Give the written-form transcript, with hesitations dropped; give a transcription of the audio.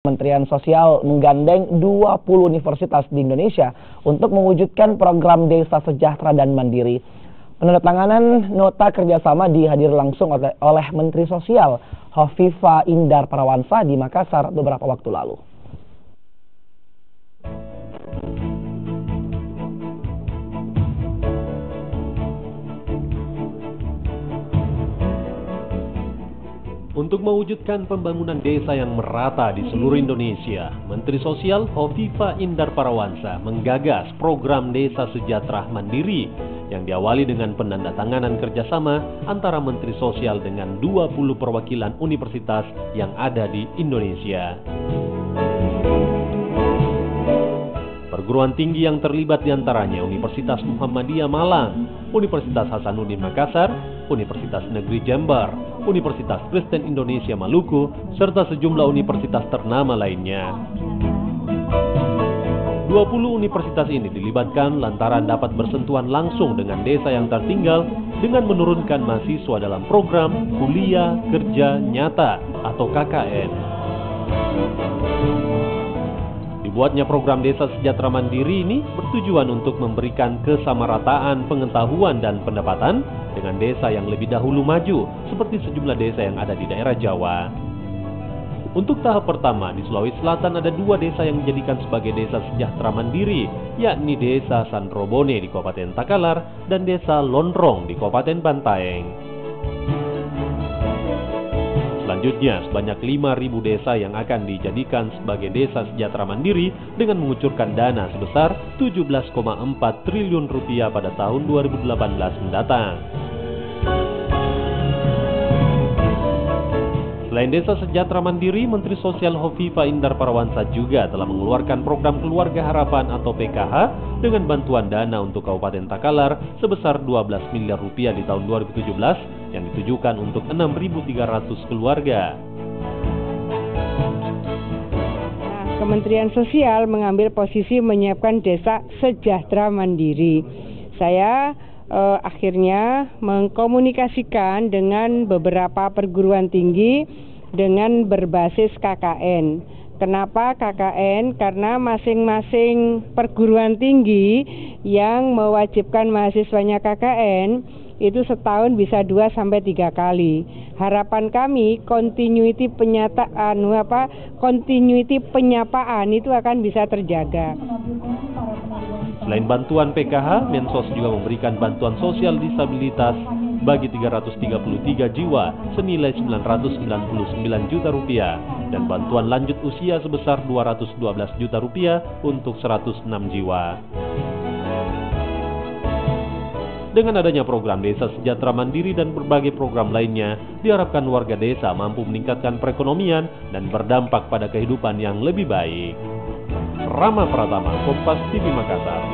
Kementerian Sosial menggandeng 20 universitas di Indonesia untuk mewujudkan program Desa Sejahtera dan Mandiri. Penandatanganan nota kerjasama dihadiri langsung oleh Menteri Sosial Hovifah Indar Parawansa di Makassar beberapa waktu lalu. Untuk mewujudkan pembangunan desa yang merata di seluruh Indonesia, Menteri Sosial Hovifah Indar Parawansa menggagas program Desa Sejahtera Mandiri yang diawali dengan penandatanganan kerjasama antara Menteri Sosial dengan 20 perwakilan universitas yang ada di Indonesia. Perguruan tinggi yang terlibat diantaranya Universitas Muhammadiyah Malang, Universitas Hasanuddin Makassar, Universitas Negeri Jember, Universitas Kristen Indonesia Maluku, serta sejumlah universitas ternama lainnya. 20 universitas ini dilibatkan lantaran dapat bersentuhan langsung dengan desa yang tertinggal dengan menurunkan mahasiswa dalam program Kuliah Kerja Nyata atau KKN. Dibuatnya program Desa Sejahtera Mandiri ini bertujuan untuk memberikan kesamarataan pengetahuan dan pendapatan dengan desa yang lebih dahulu maju, seperti sejumlah desa yang ada di daerah Jawa. Untuk tahap pertama, di Sulawesi Selatan ada 2 desa yang dijadikan sebagai Desa Sejahtera Mandiri, yakni Desa Sandrobone di Kabupaten Takalar dan Desa Lonrong di Kabupaten Bantaeng. Selanjutnya, sebanyak 5.000 desa yang akan dijadikan sebagai Desa Sejahtera Mandiri dengan mengucurkan dana sebesar Rp17,4 triliun pada tahun 2018 mendatang. Selain Desa Sejahtera Mandiri, Menteri Sosial Hovifah Indar Parawansa juga telah mengeluarkan program Keluarga Harapan atau PKH dengan bantuan dana untuk Kabupaten Takalar sebesar Rp12 miliar di tahun 2017 yang ditujukan untuk 6.300 keluarga. Kementerian Sosial mengambil posisi menyiapkan Desa Sejahtera Mandiri. Saya akhirnya mengkomunikasikan dengan beberapa perguruan tinggi dengan berbasis KKN. Kenapa KKN? Karena masing-masing perguruan tinggi yang mewajibkan mahasiswanya KKN itu setahun bisa 2-3 kali. Harapan kami continuity penyapaan itu akan bisa terjaga. Selain bantuan PKH, Mensos juga memberikan bantuan sosial disabilitas bagi 333 jiwa senilai Rp999 juta dan bantuan lanjut usia sebesar Rp212 juta untuk 106 jiwa. Dengan adanya program Desa Sejahtera Mandiri dan berbagai program lainnya, diharapkan warga desa mampu meningkatkan perekonomian dan berdampak pada kehidupan yang lebih baik. Rama Pratama, Kompas TV Makassar.